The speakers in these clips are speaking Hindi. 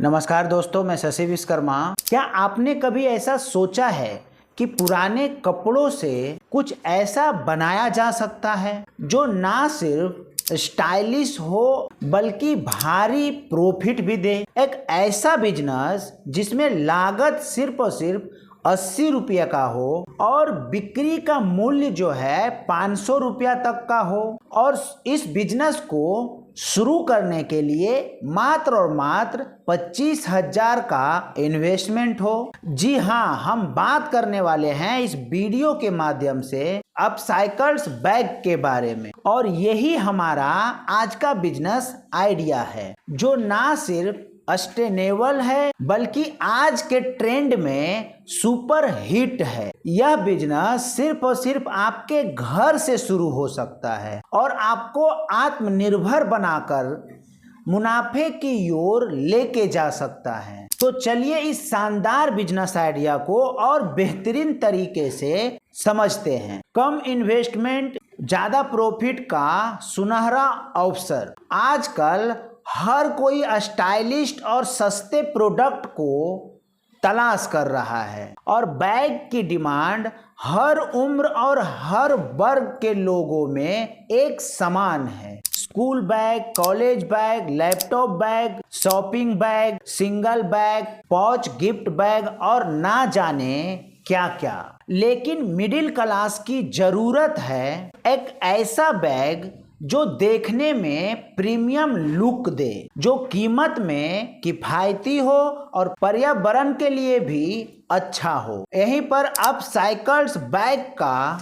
नमस्कार दोस्तों, मैं शशि विश्वकर्मा। क्या आपने कभी ऐसा सोचा है कि पुराने कपड़ों से कुछ ऐसा बनाया जा सकता है जो ना सिर्फ स्टाइलिश हो बल्कि भारी प्रॉफिट भी दे? एक ऐसा बिजनेस जिसमें लागत सिर्फ और सिर्फ 80 रुपये का हो और बिक्री का मूल्य जो है 500 रुपया तक का हो, और इस बिजनेस को शुरू करने के लिए मात्र और मात्र 25,000 का इन्वेस्टमेंट हो। जी हाँ, हम बात करने वाले हैं इस वीडियो के माध्यम से अपसाइकल्स बैग के बारे में, और यही हमारा आज का बिजनेस आइडिया है जो ना सिर्फ सस्टेनेबल है बल्कि आज के ट्रेंड में सुपर हिट है। यह बिजनेस सिर्फ और सिर्फ आपके घर से शुरू हो सकता है और आपको आत्मनिर्भर बनाकर मुनाफे की ओर लेके जा सकता है। तो चलिए इस शानदार बिजनेस आइडिया को और बेहतरीन तरीके से समझते हैं। कम इन्वेस्टमेंट, ज्यादा प्रॉफिट का सुनहरा अवसर। आजकल हर कोई स्टाइलिस्ट और सस्ते प्रोडक्ट को तलाश कर रहा है और बैग की डिमांड हर उम्र और हर वर्ग के लोगों में एक समान है। School bag, college bag, laptop bag, shopping bag, single bag, pouch gift bag और ना जाने क्या क्या। लेकिन मिडिल क्लास की जरूरत है एक ऐसा बैग जो देखने में प्रीमियम लुक दे, जो कीमत में किफायती हो और पर्यावरण के लिए भी अच्छा हो। यहीं पर अपसाइकल्स बैग का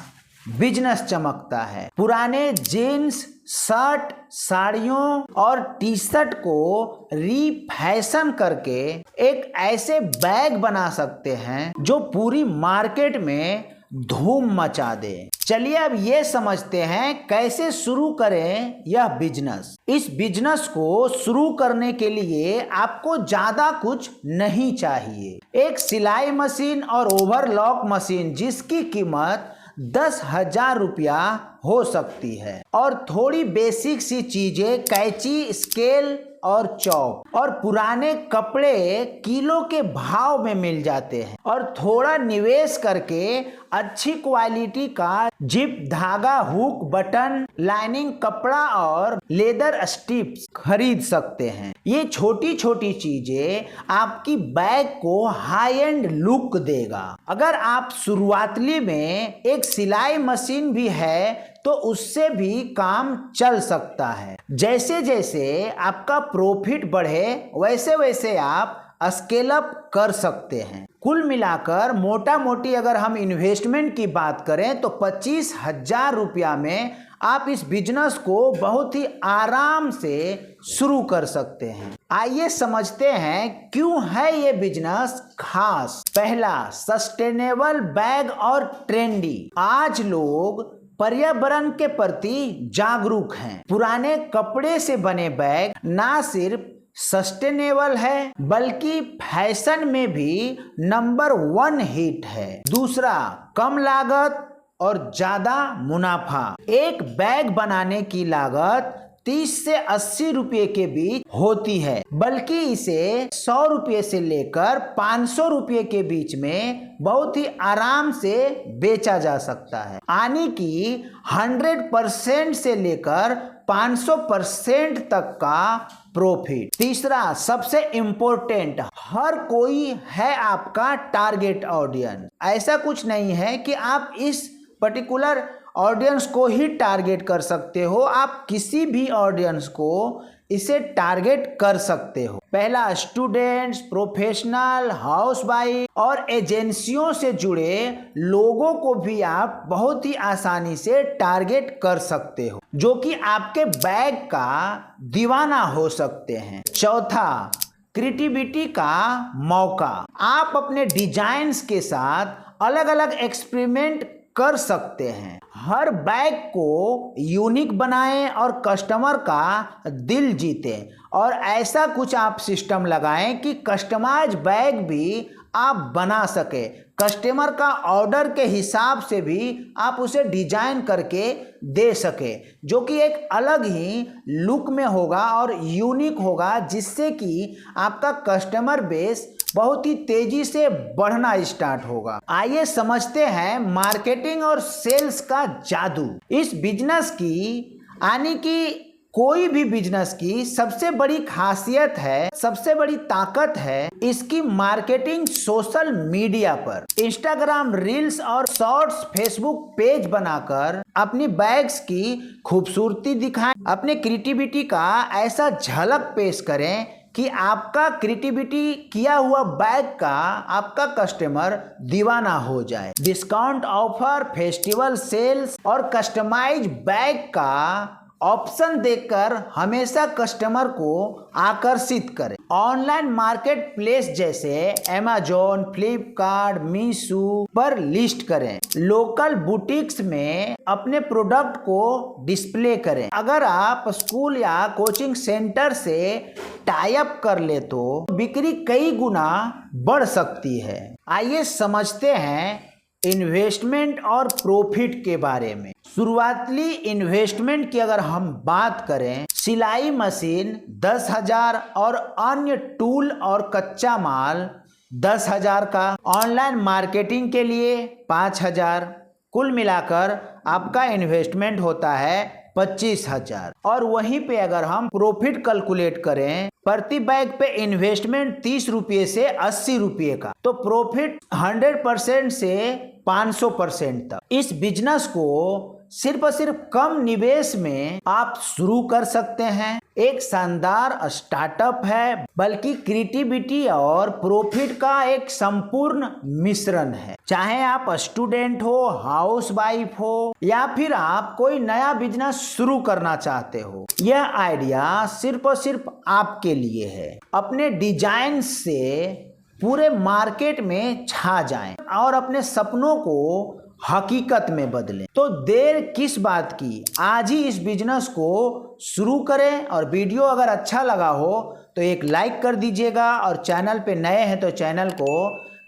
बिजनेस चमकता है। पुराने जीन्स, शर्ट, साड़ियों और टी शर्ट को रीफैशन करके एक ऐसे बैग बना सकते हैं जो पूरी मार्केट में धूम मचा दे। चलिए अब ये समझते हैं कैसे शुरू करें यह बिजनेस। इस बिजनेस को शुरू करने के लिए आपको ज्यादा कुछ नहीं चाहिए। एक सिलाई मशीन और ओवरलॉक मशीन जिसकी कीमत 10,000 रुपया हो सकती है, और थोड़ी बेसिक सी चीजें, कैंची, स्केल और चौक, और पुराने कपड़े किलो के भाव में मिल जाते हैं। और थोड़ा निवेश करके अच्छी क्वालिटी का जिप, धागा, हुक, बटन, लाइनिंग कपड़ा और लेदर स्ट्रिप्स खरीद सकते हैं। ये छोटी छोटी चीजें आपकी बैग को हाई एंड लुक देगा। अगर आप शुरुआती में एक सिलाई मशीन भी है तो उससे भी काम चल सकता है। जैसे जैसे आपका प्रॉफिट बढ़े वैसे वैसे आप स्केल अप कर सकते हैं। कुल मिलाकर मोटा मोटी अगर हम इन्वेस्टमेंट की बात करें तो 25,000 रुपया में आप इस बिजनेस को बहुत ही आराम से शुरू कर सकते हैं। आइए समझते हैं क्यों है ये बिजनेस खास। पहला, सस्टेनेबल बैग और ट्रेंडी। आज लोग पर्यावरण के प्रति जागरूक हैं। पुराने कपड़े से बने बैग ना सिर्फ सस्टेनेबल है बल्कि फैशन में भी नंबर 1 हिट है। दूसरा, कम लागत और ज्यादा मुनाफा। एक बैग बनाने की लागत 30 से 80 रुपये के बीच होती है, बल्कि इसे 100 रुपये से लेकर 500 रुपये के बीच में बहुत ही आराम से बेचा जा सकता है, यानी कि 100% से लेकर 500% तक का प्रॉफिट। तीसरा, सबसे इम्पोर्टेंट, हर कोई है आपका टारगेट ऑडियंस। ऐसा कुछ नहीं है कि आप इस पर्टिकुलर ऑडियंस को ही टारगेट कर सकते हो, आप किसी भी ऑडियंस को इसे टारगेट कर सकते हो। पहला, स्टूडेंट्स, प्रोफेशनल, हाउसवाइफ और एजेंसियों से जुड़े लोगों को भी आप बहुत ही आसानी से टारगेट कर सकते हो, जो कि आपके बैग का दीवाना हो सकते हैं। चौथा, क्रिएटिविटी का मौका। आप अपने डिजाइन्स के साथ अलग अलग एक्सपेरिमेंट कर सकते हैं। हर बैग को यूनिक बनाएं और कस्टमर का दिल जीतें, और ऐसा कुछ आप सिस्टम लगाएं कि कस्टमाइज बैग भी आप बना सके, कस्टमर का ऑर्डर के हिसाब से भी आप उसे डिजाइन करके दे सके, जो कि एक अलग ही लुक में होगा और यूनिक होगा, जिससे कि आपका कस्टमर बेस बहुत ही तेजी से बढ़ना स्टार्ट होगा। आइए समझते हैं मार्केटिंग और सेल्स का जादू। इस बिजनेस की यानी कि कोई भी बिजनेस की सबसे बड़ी खासियत है, सबसे बड़ी ताकत है इसकी मार्केटिंग सोशल मीडिया पर। इंस्टाग्राम रील्स और शॉर्ट्स, फेसबुक पेज बनाकर अपनी बैग्स की खूबसूरती दिखाएं, अपने क्रिएटिविटी का ऐसा झलक पेश करें कि आपका क्रिएटिविटी किया हुआ बैग का आपका कस्टमर दीवाना हो जाए। डिस्काउंट ऑफर, फेस्टिवल सेल्स और कस्टमाइज बैग का ऑप्शन देकर हमेशा कस्टमर को आकर्षित करें। ऑनलाइन मार्केट प्लेस जैसे अमेज़न, फ्लिपकार्ट, मीशो पर लिस्ट करें। लोकल बुटीक्स में अपने प्रोडक्ट को डिस्प्ले करें। अगर आप स्कूल या कोचिंग सेंटर से टाई अप कर ले तो बिक्री कई गुना बढ़ सकती है। आइए समझते हैं इन्वेस्टमेंट और प्रॉफिट के बारे में। शुरुआती इन्वेस्टमेंट की अगर हम बात करें, सिलाई मशीन 10,000 और अन्य टूल और कच्चा माल 10,000 का, ऑनलाइन मार्केटिंग के लिए 5,000, कुल मिलाकर आपका इन्वेस्टमेंट होता है 25,000। और वहीं पे अगर हम प्रॉफिट कैलकुलेट करें, प्रति बैग पे इन्वेस्टमेंट 30 रुपये से 80 रुपये का, तो प्रॉफिट 100% से 500% तक। इस बिजनेस को सिर्फ और सिर्फ कम निवेश में आप शुरू कर सकते हैं। एक शानदार स्टार्टअप है, बल्कि क्रिएटिविटी और प्रॉफिट का एक संपूर्ण मिश्रण है। चाहे आप स्टूडेंट हो, हाउसवाइफ हो या फिर आप कोई नया बिजनेस शुरू करना चाहते हो, यह आइडिया सिर्फ और सिर्फ आपके लिए है। अपने डिजाइन से पूरे मार्केट में छा जाएं और अपने सपनों को हकीकत में बदलें। तो देर किस बात की, आज ही इस बिजनेस को शुरू करें। और वीडियो अगर अच्छा लगा हो तो एक लाइक कर दीजिएगा, और चैनल पे नए हैं तो चैनल को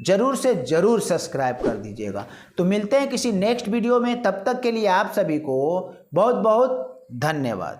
जरूर से जरूर सब्सक्राइब कर दीजिएगा। तो मिलते हैं किसी नेक्स्ट वीडियो में, तब तक के लिए आप सभी को बहुत बहुत धन्यवाद।